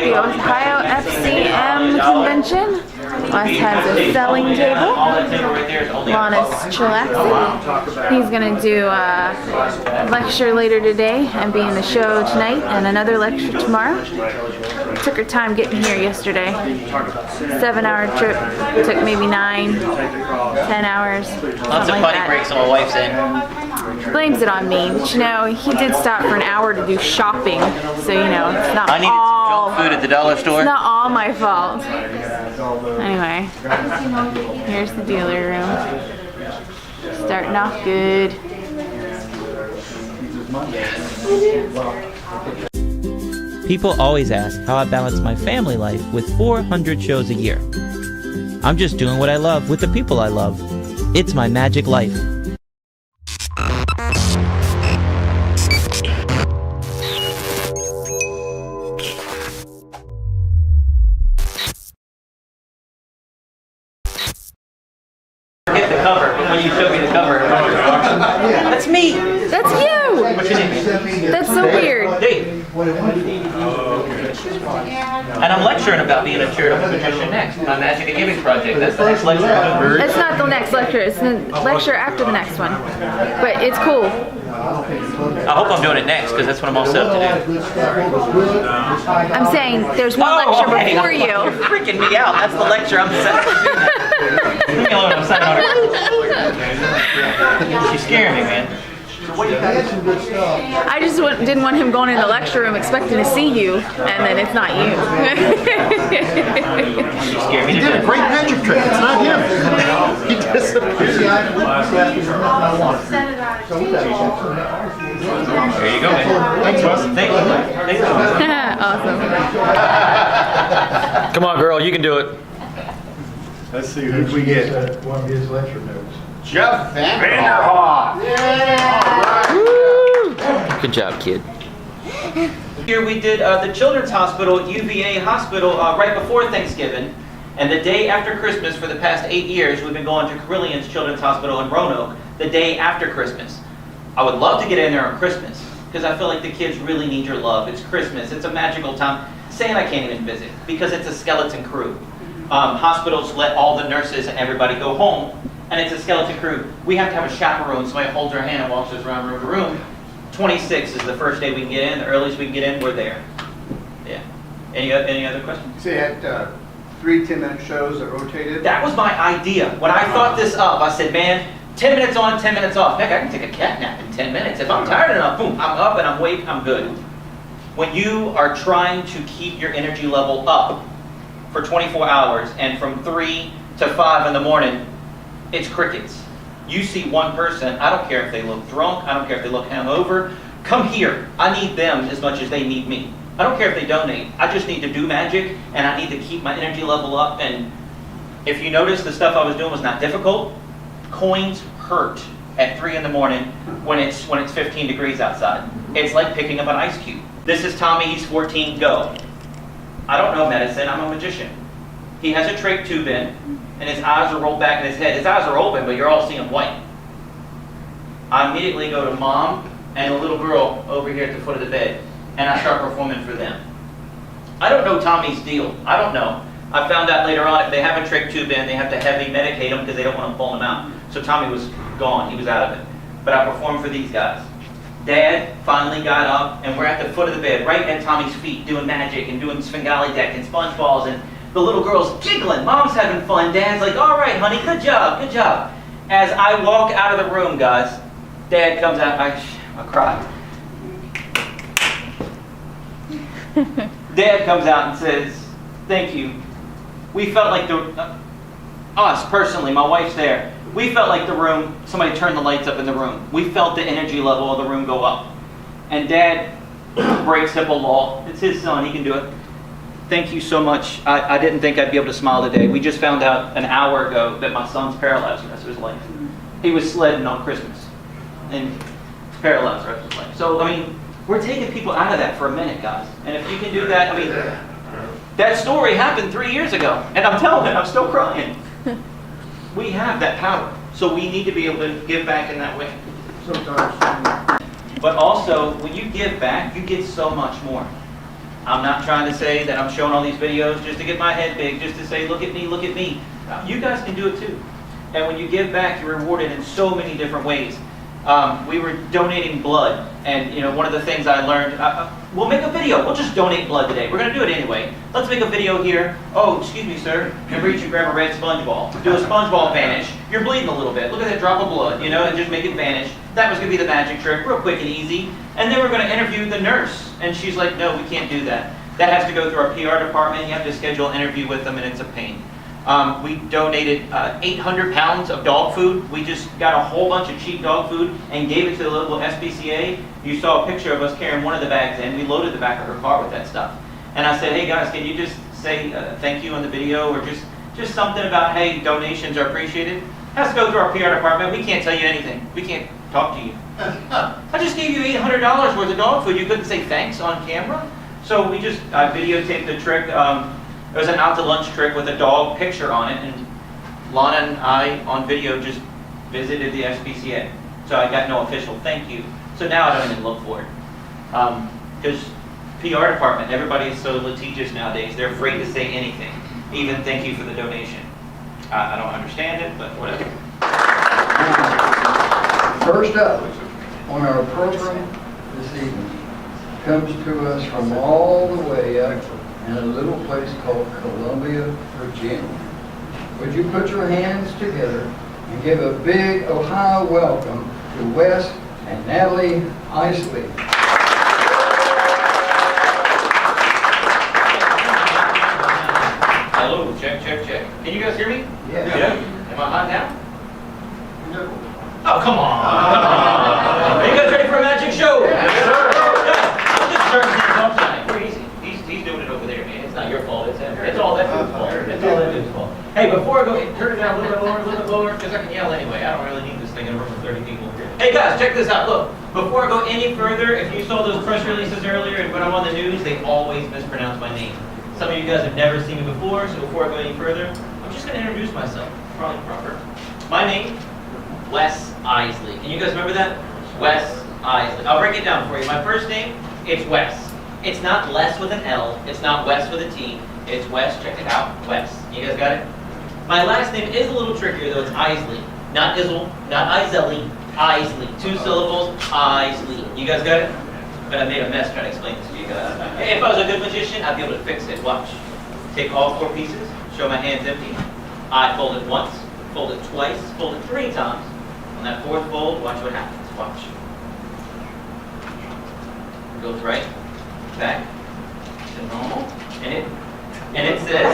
at the Ohio FCM convention. Wes has a selling table. Lana's chillaxing. He's going to do a lecture later today and be in the show tonight and another lecture tomorrow. Took her time getting here yesterday. 7-hour trip. Took maybe 9, 10 hours. Lots of funny breaks my wife's in. She blames it on me. But, you know, he did stop for an hour to do shopping. So, you know, it's not I needed some junk food at the dollar store. It's not all my fault. Anyway, here's the dealer room. Starting off good. People always ask how I balance my family life with 400 shows a year. I'm just doing what I love with the people I love. It's my magic life. Get the cover, but when you showed me the cover, that's me. That's you. What's your name? That's so weird. Dave. And I'm lecturing about being a charitable magician next. My Magic and Giving project. That's the next lecture. It's not the next lecture. It's the lecture after the next one. But it's cool. I hope I'm doing it next because that's what I'm all set up to do. I'm saying there's one lecture before you. You're freaking me out. That's the lecture I'm set up to do. Leave me alone. I'm signing on. She's scaring me, man. I just didn't want him going in the lecture room expecting to see you, and then it's not you. He did a great magic trick. It's not him. He disappeared. There you go, man. Thanks, Wes. Thank you. Awesome. Come on, girl. You can do it. Let's see who we get. One of his lecture notes. Jeff Vanderhoff. Good job, kid. Here we did the Children's Hospital, UVA Hospital, right before Thanksgiving. And the day after Christmas, for the past 8 years, we've been going to Carillion's Children's Hospital in Roanoke the day after Christmas. I would love to get in there on Christmas, because I feel like the kids really need your love. It's Christmas. It's a magical time. Santa can't even visit, because it's a skeleton crew. Hospitals let all the nurses and everybody go home, and it's a skeleton crew. We have to have a chaperone, somebody holds our hand and walks us around room to room. 26 is the first day we can get in. The earliest we can get in, we're there. Yeah. Any other questions? So you had 3 10-minute shows that rotated? That was my idea. When I thought this up, I said, man, 10 minutes on, 10 minutes off. Heck, I can take a cat nap in 10 minutes. If I'm tired enough, boom, I'm up and I'm awake, I'm good. When you are trying to keep your energy level up for 24 hours and from 3 to 5 in the morning, it's crickets. You see one person, I don't care if they look drunk, I don't care if they look hungover, come here. I need them as much as they need me. I don't care if they donate. I just need to do magic, and I need to keep my energy level up. And if you notice, the stuff I was doing was not difficult. Coins hurt at 3 in the morning when it's 15 degrees outside. It's like picking up an ice cube. This is Tommy, he's 14, go. I don't know medicine, I'm a magician. He has a trach tube in, and his eyes are rolled back in his head. His eyes are open, but you're all seeing white. I immediately go to mom and a little girl over here at the foot of the bed, and I start performing for them. I don't know Tommy's deal. I don't know. I found out later on if they have a trach tube in, they have to heavy medicate him because they don't want to pull him out. So Tommy was gone. He was out of it. But I performed for these guys. Dad finally got up, and we're at the foot of the bed, right at Tommy's feet, doing magic and doing Svengali deck and sponge balls, and the little girl's giggling. Mom's having fun. Dad's like, all right, honey, good job, good job. As I walk out of the room, guys, Dad comes out. I cried. Dad comes out and says, thank you. We felt like us personally, my wife's there, we felt like the room, somebody turned the lights up in the room. We felt the energy level of the room go up. And Dad breaks HIPAA law. It's his son, he can do it. Thank you so much. I didn't think I'd be able to smile today. We just found out an hour ago that my son's paralyzed the rest of his life. He was sledding on Christmas and paralyzed the rest of his life. So, I mean, we're taking people out of that for a minute, guys. And if you can do that, I mean, that story happened 3 years ago. And I'm telling you, I'm still crying. We have that power. So we need to be able to give back in that way. Sometimes. But also, when you give back, you get so much more. I'm not trying to say that I'm showing all these videos just to get my head big, just to say, look at me, look at me. You guys can do it too. And when you give back, you're rewarded in so many different ways. We were donating blood, and one of the things I learned, we'll make a video. We'll just donate blood today. We're going to do it anyway. Let's make a video here. Oh, excuse me, sir. Remember you grab a red sponge ball. Do a sponge ball vanish. You're bleeding a little bit. Look at that drop of blood, and just make it vanish. That was going to be the magic trick, real quick and easy. And then we're going to interview the nurse. And she's like, no, we can't do that. That has to go through our PR department. You have to schedule an interview with them, and it's a pain. We donated 800 pounds of dog food. We just got a whole bunch of cheap dog food and gave it to the local SPCA. You saw a picture of us carrying one of the bags in. We loaded the back of her car with that stuff. And I said, hey guys, can you just say thank you in the video, or just something about, hey, donations are appreciated? It has to go through our PR department. We can't tell you anything. We can't talk to you. I just gave you $800 worth of dog food. You couldn't say thanks on camera? So we just videotaped the trick. It was an out to lunch trick with a dog picture on it, and Lana and I on video just visited the SPCA. So I got no official thank you. So now I don't even look for it. Because PR department, everybody is so litigious nowadays, they're afraid to say anything, even thank you for the donation. I don't understand it, but whatever. First up on our program this evening comes to us from all the way up in a little place called Columbia, Virginia. Would you put your hands together and give a big Ohio welcome to Wes and Natalie Iseli. Hello, check, check, check. Can you guys hear me? Yeah. Am I hot now? Oh, come on. Are you guys ready for a magic show? Yes, sir. I'm just turning things off tonight. We're easy. He's doing it over there, man. It's not your fault. It's all that dude's fault. It's all that dude's fault. Hey, before I go, turn it down a little bit lower, because I can yell anyway. I don't really need this thing in a room of 30 people. Hey guys, check this out. Look, before I go any further, if you saw those press releases earlier and when I'm on the news, they always mispronounce my name. Some of you guys have never seen me before, so before I go any further, I'm just going to introduce myself. Probably proper. My name, Wes Iseli. And you guys remember that? Wes Iseli. I'll break it down for you. My first name, it's Wes. It's not Les with an L. It's not Wes with a T. It's Wes. Check it out. Wes. You guys got it? My last name is a little trickier, though. It's Iseli. Not Isel. Not Iseli. Iseli. 2 syllables. Iseli. You guys got it? But I made a mess trying to explain this to you guys. If I was a good magician, I'd be able to fix it. Watch. Take all 4 pieces. Show my hands empty. I fold it once. Fold it twice. Fold it 3 times. On that 4th fold, watch what happens. Watch. Goes right. Back to normal, and it says,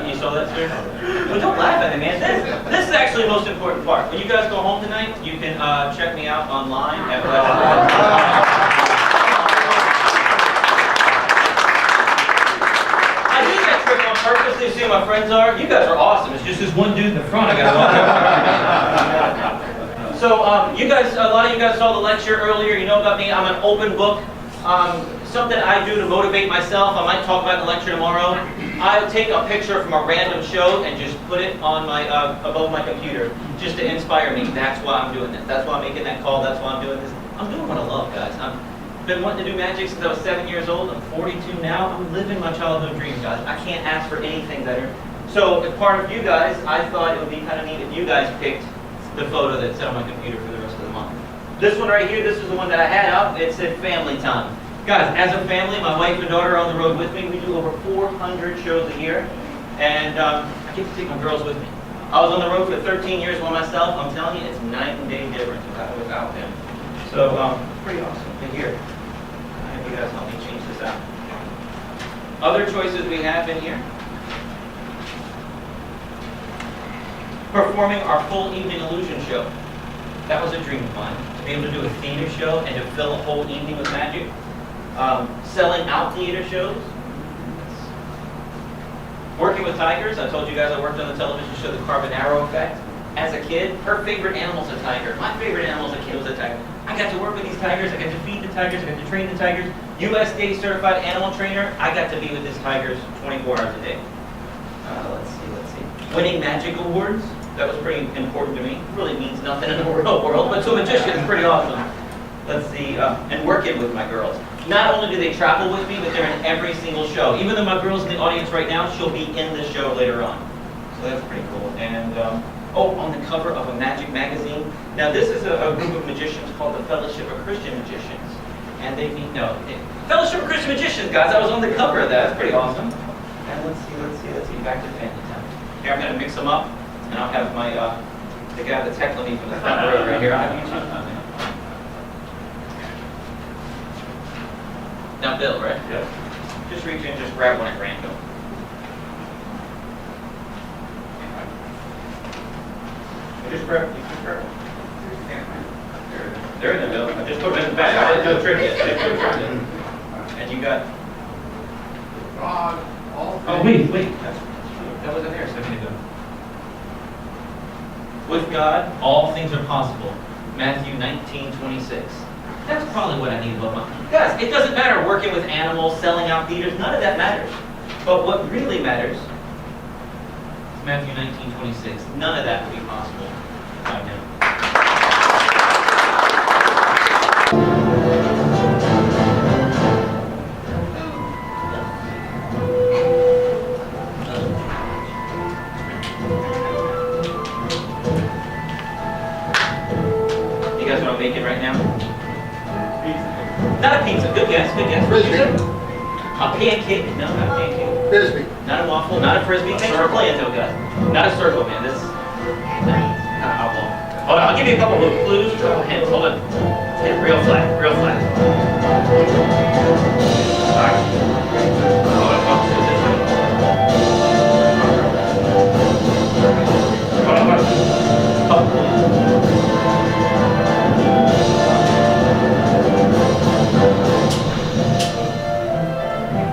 you saw that, sir? Well, don't laugh at it, man. This is actually the most important part. When you guys go home tonight, you can check me out online at I did that trick on purpose to see who my friends are. You guys are awesome. It's just this one dude in the front I got to watch out. So you guys, a lot of you guys saw the lecture earlier. You know about me. I'm an open book. Something I do to motivate myself. I might talk about the lecture tomorrow. I take a picture from a random show and just put it on my above my computer just to inspire me. That's why I'm doing this. That's why I'm making that call. That's why I'm doing this. I'm doing what I love, guys. I've been wanting to do magic since I was 7 years old. I'm 42 now. I'm living my childhood dreams, guys. I can't ask for anything better. So as part of you guys, I thought it would be kind of neat if you guys picked the photo that's on my computer for the rest of the month. This one right here, this is the one that I had up. It said family time. Guys, as a family, my wife and daughter are on the road with me. We do over 400 shows a year, and I get to take my girls with me. I was on the road for 13 years by myself. I'm telling you, it's night and day difference without them. So, pretty awesome to hear. I hope you guys help me change this out. Other choices we have in here. Performing our full evening illusion show. That was a dream of mine, to be able to do a theater show and to fill a whole evening with magic. Selling out theater shows. Working with tigers. I told you guys I worked on the television show The Carbonaro Effect. As a kid, her favorite animal's a tiger. My favorite animal as a kid was a tiger. I got to work with these tigers. I got to feed the tigers. I got to train the tigers. USDA certified animal trainer. I got to be with these tigers 24 hours a day. Let's see. Winning magic awards. That was pretty important to me. It really means nothing in the real world, but to a magician, it's pretty awesome. Let's see, and working with my girls. Not only do they travel with me, but they're in every single show. Even though my girl's in the audience right now, she'll be in the show later on. So that's pretty cool. And on the cover of a magic magazine. Now this is a group of magicians called the Fellowship of Christian Magicians. And they meet, Fellowship of Christian Magicians, guys. I was on the cover of that. That's pretty awesome. And let's see. Back to family time. Here, I'm going to mix them up. And I'll have my, the guy that's heckling me from the front row right here. I'll have you Now, Bill, right? Yep. Just reach in, just grab one at random. Just grab one. They're in the Bill. I just put them in the bag. I didn't do a trick yet. And you got. Oh, wait. That wasn't there a second ago. With God, all things are possible. Matthew 19:26. That's probably what I need above my... Guys, it doesn't matter working with animals, selling out theaters, none of that matters. But what really matters is Matthew 19:26. None of that would be possible without him. You guys know what I'm making right now? Not a pizza. Good guess. Frisbee. A pancake. No, not a pancake. Frisbee. Not a waffle. Not a frisbee. Thanks for playing, though, guys. Not a circle, man. This. Hold on. I'll give you a couple of clues. Hints. Hold on. Hit it real flat. All right. Hold on. I'll do it this way. Hold on.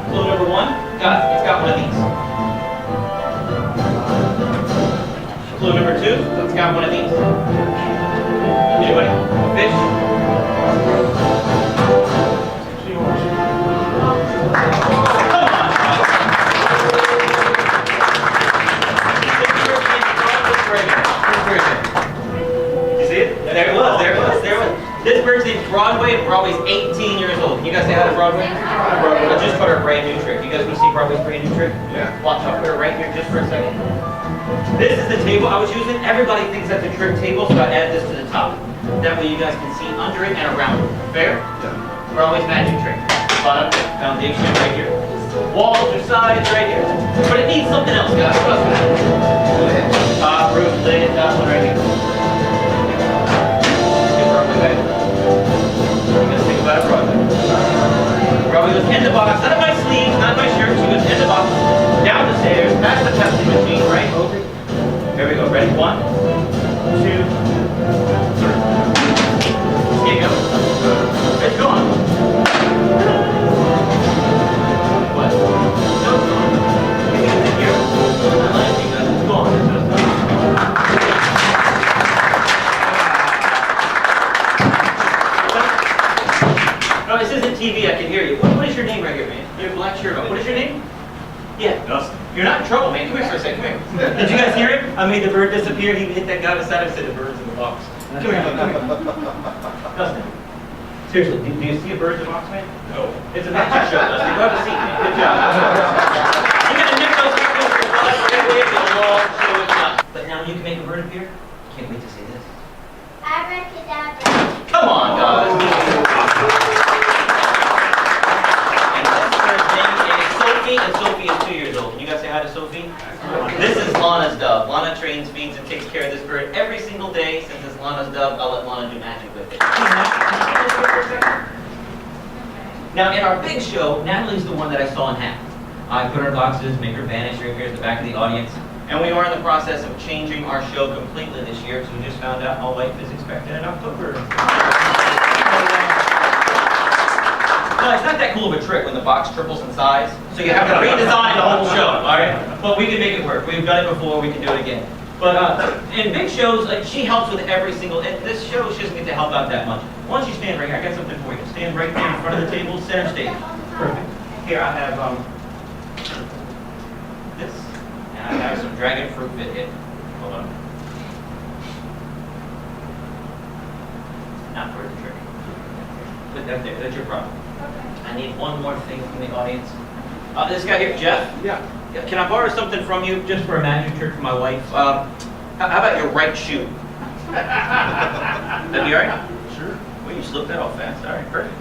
Clue number one, guys, it's got one of these. Clue number two, it's got one of these. Anybody? Fish? You see it? There it was. This bird's named Broadway, and Broadway's 18 years old. Can you guys say hi to Broadway? I just put her a brand new trick. You guys want to see Broadway's brand new trick? Yeah. Watch, I'll put her right here just for a second. This is the table I was using. Everybody thinks that's a trick table, so I added this to the top. That way you guys can see under it and around it. Fair? Yeah. Broadway's magic trick. Bottom, foundation right here. Walls or sides right here. But it needs something else, guys. Trust me. Top, roof, lid, that one right here. Get Broadway back. You guys think about it, Broadway. Broadway goes in the box, not in my sleeves, not in my shirt. She goes in the box, down the stairs, past the Pepsi machine, right? There we go. Ready? 1, 2, 3. Here you go. It's gone. What? No, it's gone. You can sit here. I like you guys. It's gone. No, this isn't TV. I can hear you. What is your name right here, man? You have a black shirt on. What is your name? Yeah. Dustin. You're not in trouble, man. Come here for a second. Come here. Did you guys hear him? I made the bird disappear. He hit that guy beside him and said the bird's in the box. Come here. Dustin. Seriously, do you see a bird in the box, man? No. It's a magic show, Dustin. Go have a seat, man. Good job. You're going to nip those skills for life. We're going to make a long show it's not. But now you can make a bird appear? Can't wait to see this. Abracadabra. Come on, guys. And this bird's name is Sophie, and Sophie is 2 years old. Can you guys say hi to Sophie? This is Lana's dove. Lana trains, feeds, and takes care of this bird every single day. Since it's Lana's dove, I'll let Lana do magic with it. Now, in our big show, Natalie's the one that I saw in half. I put her in boxes, make her vanish right here at the back of the audience. And we are in the process of changing our show completely this year, because we just found out all life is expected in October. No, it's not that cool of a trick when the box triples in size, so you have to redesign the whole show, all right? But we can make it work. We've done it before, we can do it again. But in big shows, like, she helps with every single, and this show, she doesn't get to help out that much. Why don't you stand right here? I got something for you. Stand right there in front of the table, center stage. Perfect. Here I have this, and I have some dragon fruit bit. Hold on. Not for the trick. Put that there. That's your problem. I need one more thing from the audience. This guy here, Jeff. Yeah. Can I borrow something from you just for a magic trick for my wife? How about your right shoe? That'd be all right? Sure. Well, you slipped that off fast. All right, perfect.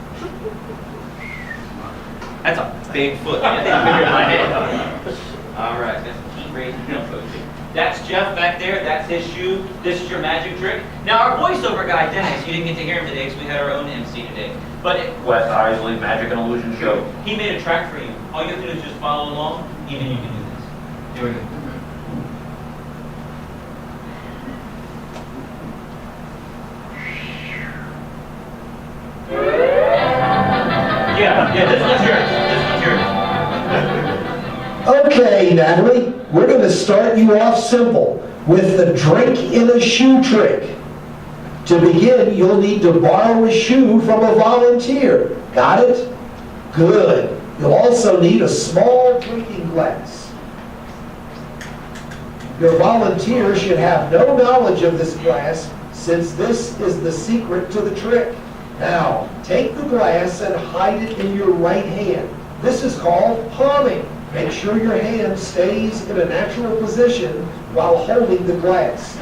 That's a big foot. Yeah, they figured my head. All right, let's keep raising the foot. That's Jeff back there. That's his shoe. This is your magic trick. Now, our voiceover guy, Dennis, you didn't get to hear him today because we had our own MC today. But Wes Iseli, Magic and Illusion Show. He made a track for you. All you have to do is just follow along. Even you can do this. Here we go. Yeah, this one's yours. This one's yours. Okay, Natalie, we're going to start you off simple with the drink in a shoe trick. To begin, you'll need to borrow a shoe from a volunteer. Got it? Good. You'll also need a small drinking glass. Your volunteer should have no knowledge of this glass, since this is the secret to the trick. Now, take the glass and hide it in your right hand. This is called palming. Make sure your hand stays in a natural position while holding the glass.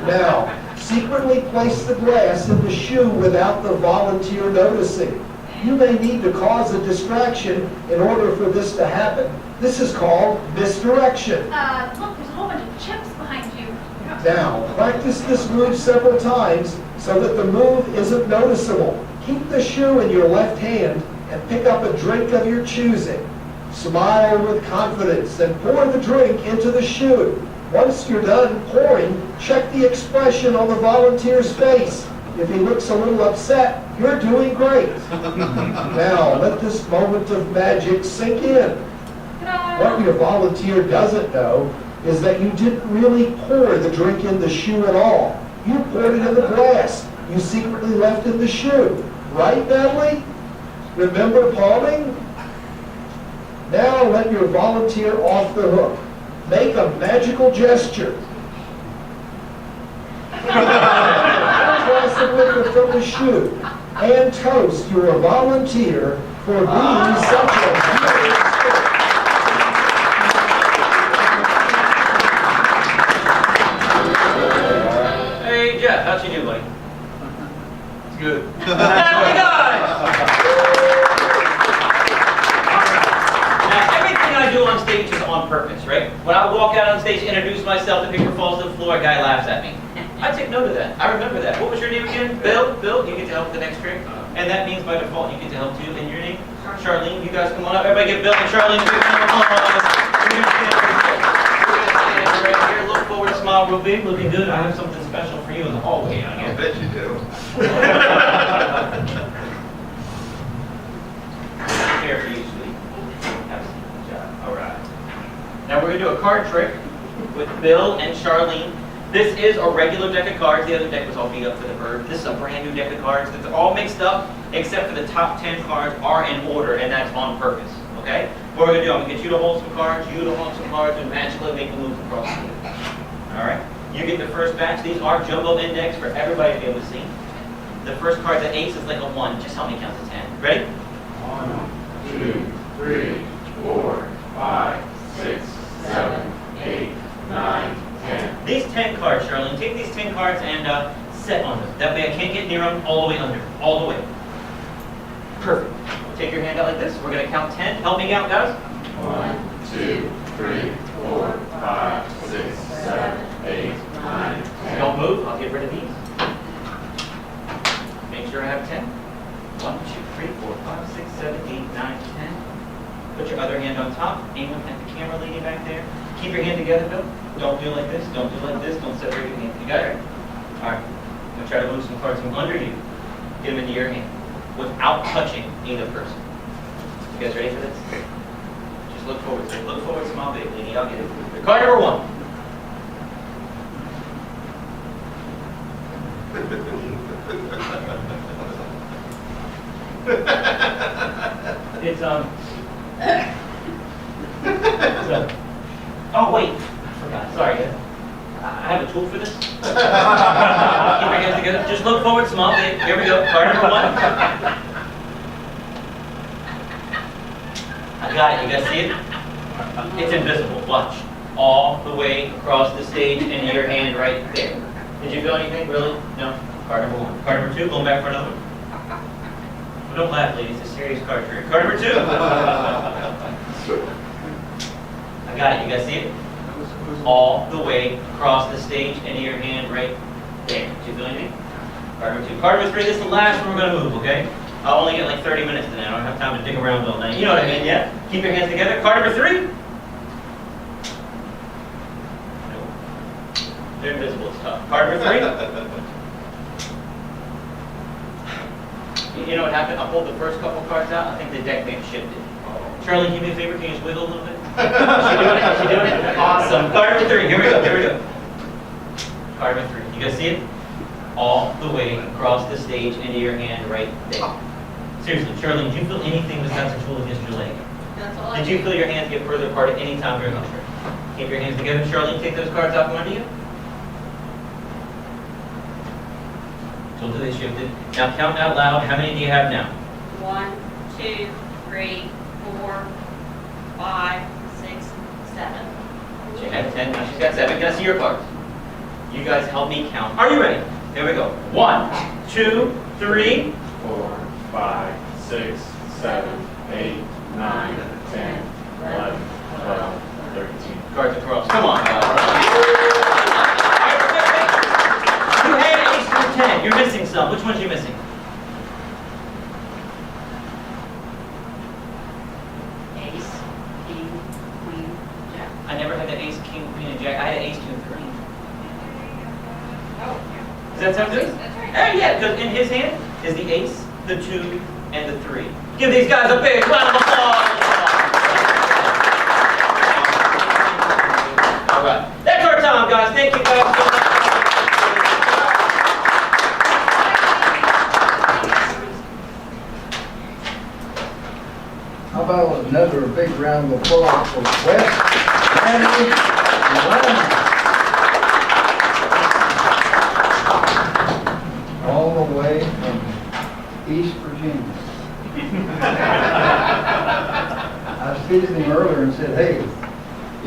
Now, secretly place the glass in the shoe without the volunteer noticing. You may need to cause a distraction in order for this to happen. This is called misdirection. Look, there's a whole bunch of chips behind you. Now, practice this move several times so that the move isn't noticeable. Keep the shoe in your left hand and pick up a drink of your choosing. Smile with confidence and pour the drink into the shoe. Once you're done pouring, check the expression on the volunteer's face. If he looks a little upset, you're doing great. Now, let this moment of magic sink in. What your volunteer doesn't know is that you didn't really pour the drink in the shoe at all. You poured it in the glass you secretly left in the shoe. Right, Natalie? Remember palming? Now let your volunteer off the hook. Make a magical gesture. Glass of liquor from the shoe and toast your volunteer for being such a good sport. Hey, Jeff, how'd you do, buddy? It's good. Natalie guys! Now, everything I do on stage is on purpose, right? When I walk out on stage, introduce myself, the paper falls to the floor, a guy laughs at me. I take note of that. I remember that. What was your name again? Bill? Bill, you get to help with the next trick. And that means by default, you get to help too. And your name? Charlene. You guys come on up. Everybody give Bill and Charlene a big round of applause. We're going to stand right here. Look forward, smile real big, looking good. I have something special for you in the hallway out here. I bet you do. Here for you, sweet. Have a seat. Good job. All right. Now we're going to do a card trick with Bill and Charlene. This is a regular deck of cards. The other deck was all beat up for the bird. This is a brand new deck of cards that's all mixed up, except for the top 10 cards are in order, and that's on purpose, okay? What we're going to do, I'm going to get you to hold some cards, you to hold some cards, and magically make the moves across the field. All right? You get the first batch. These are jumbo index for everybody to be able to see. The first card, the ace, is like a 1. Just help me count to 10. Ready? 1, 2, 3, 4, 5, 6, 7, 8, 9, 10. These 10 cards, Charlene, take these 10 cards and set on them. That way I can't get near them all the way under. All the way. Perfect. Take your hand out like this. We're going to count 10. Help me count, guys. 1, 2, 3, 4, 5, 6, 7, 8, 9, 10. Don't move. I'll get rid of these. Make sure I have 10. 1, 2, 3, 4, 5, 6, 7, 8, 9, 10. Put your other hand on top. Aim at the camera lady back there. Keep your hand together, Bill. Don't do like this. Don't do like this. Don't separate your hands. You got it? All right. I'm going to try to move some cards from under you. Get them into your hand without touching either person. You guys ready for this? Just look forward. So look forward, smile big, lady. I'll get it. Card number 1. It's oh wait, I forgot. Sorry, guys. I have a tool for this. Keep your hands together. Just look forward, small big. Here we go. Card number 1. Got it. You guys see it? It's invisible. Watch. All the way across the stage into your hand right there. Did you feel anything? Really? No? Card number 1. Card number 2, going back for another one. Well, don't laugh, ladies. It's a serious card trick. Card number 2. I got it. You guys see it? All the way across the stage into your hand right there. Did you feel anything? Card number 2. Card number 3. This is the last one we're going to move, okay? I'll only get like 30 minutes today. I don't have time to dig around all night. You know what I mean, yeah? Keep your hands together. Card number 3. They're invisible. It's tough. Card number 3. You know what happened? I pulled the first couple cards out. I think the deck may have shifted. Charlie, do me a favor. Can you just wiggle a little bit? Is she doing it? Is she doing it? Awesome. Card number 3. Here we go. Here we go. Card number 3. You guys see it? All the way across the stage into your hand right there. Seriously, Charlie, did you feel anything besides the tool against your leg? That's all I Did you feel your hands get further apart at any time during the trick? Keep your hands together. Charlie, take those cards out from under you. Told you they shifted. Now count out loud. How many do you have now? 1, 2, 3, 4, 5, 6, 7. She had 10. Now she's got 7. Can I see your cards? You guys help me count. Are you ready? Here we go. 1, 2, 3. 4, 5, 6, 7, 8, 9, 10, 11, 12, 13. Cards across. Come on, guys. You had ace through 10. You're missing some. Which ones are you missing? Ace, king, queen, jack. I never had the ace, king, queen, and jack. I had an ace, 2, 3. Oh, Does that sound good? that's right. Oh, yeah, because in his hand is the ace, the 2, and the 3. Give these guys a big round of applause. All right. That's our time, guys. Thank you guys so much. How about another big round of applause for Wes Iseli and Lana? All the way from East Virginia. I was visiting him earlier and said, hey,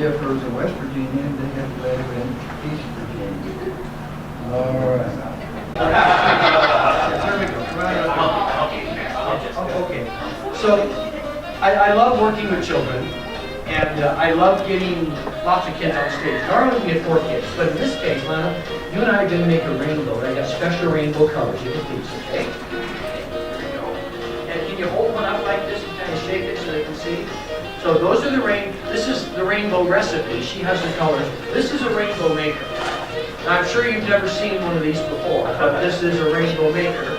if there's a West Virginia, they have to live in East Virginia. All right. Okay, so I love working with children, and I love getting lots of kids on stage. Normally we get 4 kids, but in this case, Lana, you and I are going to make a rainbow. I got special rainbow colors. You can please, okay? There we go. And can you hold one up like this and kind of shake it so they can see? So those are this is the rainbow recipe. She has the colors. This is a rainbow maker. Now, I'm sure you've never seen one of these before, but this is a rainbow maker.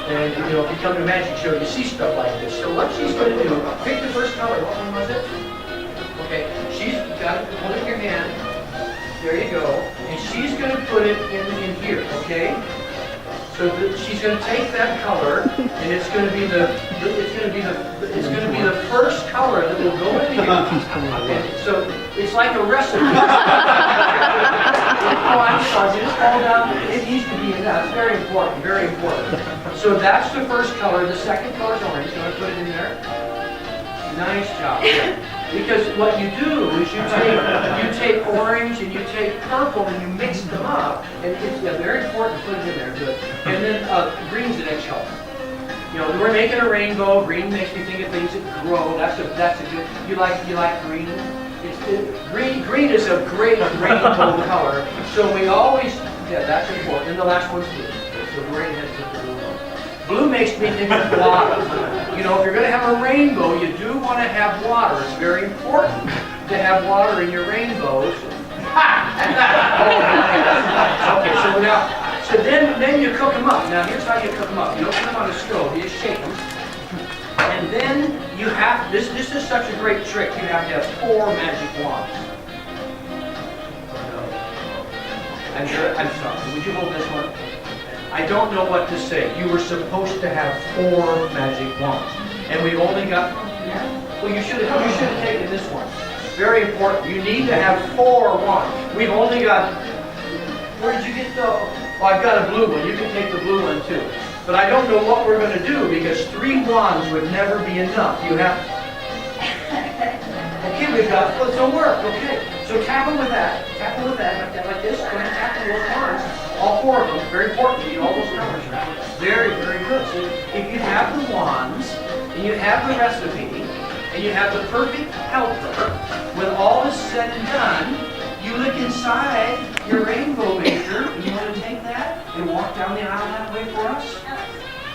And, you know, if you come to a magic show, you see stuff like this. So what she's going to do, pick the first color. What one was it? Okay, she's got it, hold it in your hand. There you go. And she's going to put it in here, okay? So she's going to take that color, and it's going to be the first color that will go in here. Okay, so it's like a recipe. Oh, I'm sorry. Just hold down. It needs to be in that. It's very important. Very important. So that's the first color. The second color is orange. You want to put it in there? Nice job. Because what you do is you take orange and you take purple and you mix them up, and it's very important to put it in there. Good. And then green's the next color. You know, we're making a rainbow. Green makes me think of things that grow. That's a good. You like green? Green is a great rainbow color. So we always that's important. And the last one's blue. So we're ready to head to blue. Blue makes me think of water. You know, if you're going to have a rainbow, you do want to have water. It's very important to have water in your rainbows. Okay, so then you cook them up. Now here's how you cook them up. You don't put them on a stove. You just shake them. And then you have, this is such a great trick. You have to have 4 magic wands. I'm sorry. Would you hold this one? I don't know what to say. You were supposed to have 4 magic wands, and we only got. Well, you should have taken this one. Very important. You need to have 4 wands. We've only got. Where did you get the? Oh, I've got a blue one. You can take the blue one too. But I don't know what we're going to do because 3 wands would never be enough. You have. good job. Well, it'll work. Okay. So tap them with that. Tap them with that, like this. Go ahead and tap them with those wands. All four of them. Very important. You need all those colors, right? Very, very good. So if you have the wands, and you have the recipe, and you have the perfect helper, when all is said and done, you look inside your rainbow maker, and you want to take that and walk down the aisle that way for us?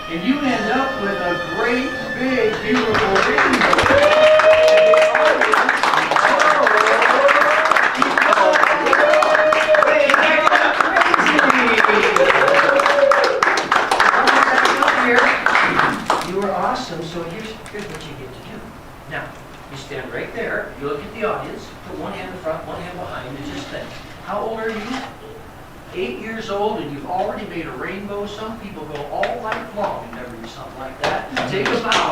And you end up with a great, big, beautiful rainbow. You are awesome, so here's what you get to do. Now, you stand right there, you look at the audience, put one hand in front, one hand behind, and just think, how old are you? 8 years old, and you've already made a rainbow. Some people go all life long and never do something like that. Take a bow.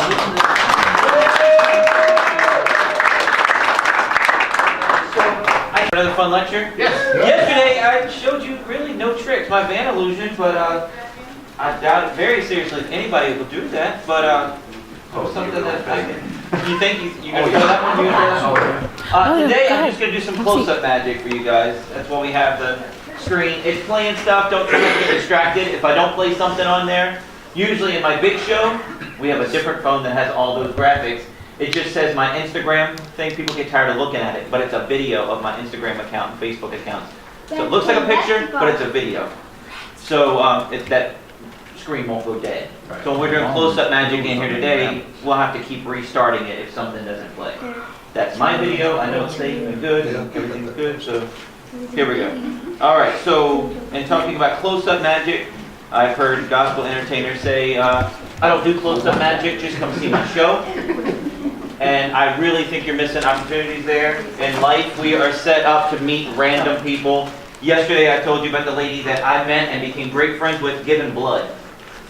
Another fun lecture? Yes. Yesterday I showed you really no tricks. My van illusion, but I doubt it very seriously if anybody will do that. But something that you think you're gonna show that one? You gonna show that one? Today I'm just gonna do some close-up magic for you guys. That's why we have the screen. It's playing stuff. Don't try to get distracted. If I don't play something on there, usually in my big show, we have a different phone that has all those graphics. It just says my Instagram thing. People get tired of looking at it, but it's a video of my Instagram account and Facebook accounts. So it looks like a picture, but it's a video. So that screen won't go dead. So when we're doing close-up magic in here today, we'll have to keep restarting it if something doesn't play. That's my video. I know it's safe and good. Everything's good. So here we go. All right. So in talking about close-up magic, I've heard gospel entertainers say, I don't do close-up magic. Just come see my show. And I really think you're missing opportunities there. In life, we are set up to meet random people. Yesterday, I told you about the lady that I met and became great friends with giving blood.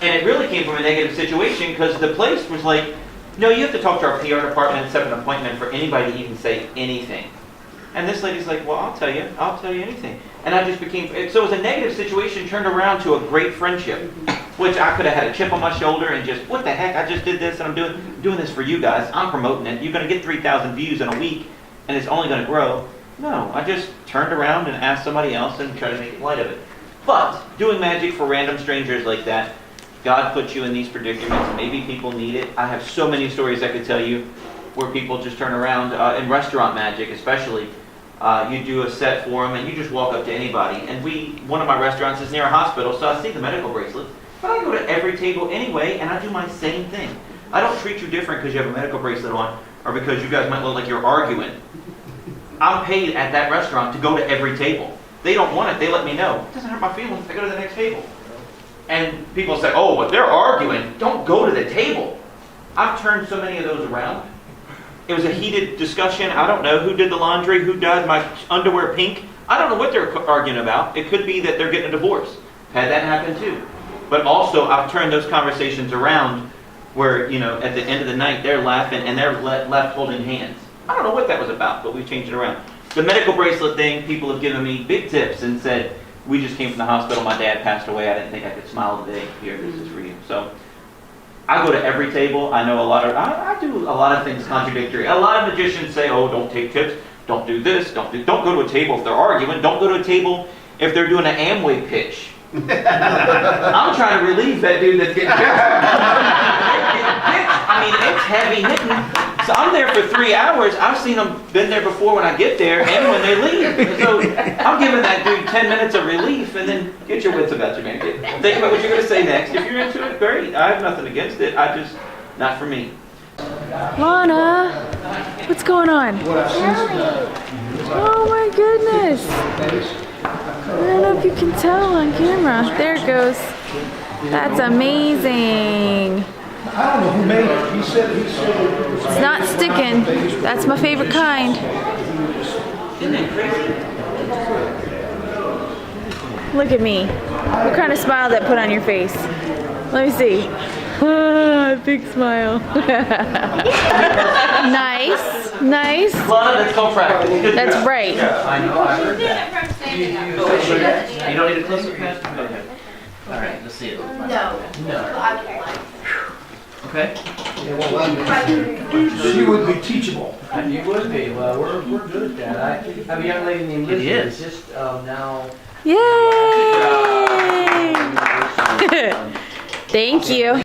And it really came from a negative situation because the place was like, no, you have to talk to our PR department and set an appointment for anybody to even say anything. And this lady's like, well, I'll tell you anything. And I just became, so it was a negative situation turned around to a great friendship, which I could have had a chip on my shoulder and just, what the heck, I just did this and I'm doing this for you guys. I'm promoting it. You're going to get 3,000 views in a week and it's only going to grow. No, I just turned around and asked somebody else and tried to make light of it. But doing magic for random strangers like that, God puts you in these predicaments. Maybe people need it. I have so many stories I could tell you where people just turn around, in restaurant magic especially. You do a set for them and you just walk up to anybody. And one of my restaurants is near a hospital, so I see the medical bracelets. But I go to every table anyway and I do my same thing. I don't treat you different because you have a medical bracelet on or because you guys might look like you're arguing. I'm paid at that restaurant to go to every table. They don't want it, they let me know. It doesn't hurt my feelings if I go to the next table. And people say, oh, but they're arguing. Don't go to the table. I've turned so many of those around. It was a heated discussion. I don't know who did the laundry, who dyed my underwear pink. I don't know what they're arguing about. It could be that they're getting a divorce. Had that happen too. But also, I've turned those conversations around where, at the end of the night, they're laughing and they're left holding hands. I don't know what that was about, but we've changed it around. The medical bracelet thing, people have given me big tips and said, we just came from the hospital, my dad passed away, I didn't think I could smile today. Here, this is for you. So I go to every table. I know I do a lot of things contradictory. A lot of magicians say, oh, don't take tips, don't do this, don't go to a table if they're arguing, don't go to a table if they're doing an Amway pitch. I'm trying to relieve that dude that's getting pitched. I mean, it's heavy hitting. So I'm there for 3 hours. I've seen them been there before when I get there and when they leave. So I'm giving that dude 10 minutes of relief and then get your wits about you, man. Think about what you're going to say next. If you're into it, great. I have nothing against it. Not for me. Lana, what's going on? Oh my goodness. I don't know if you can tell on camera. There it goes. That's amazing. I don't know who made it. He said It's not sticking. That's my favorite kind. Isn't that crazy? Look at me. What kind of smile that put on your face? Let me see. Big smile. Nice. Lana, that's called practice. Good That's job. right. I know. I heard You did that. it from standing up. You don't need a close-up, Pat? Okay. All right, let's see it. No. No. I would like. Okay. She would be teachable. You would be. Well, we're good at that. I have a young lady named Liz. It is. Just now. Yay! Thank you.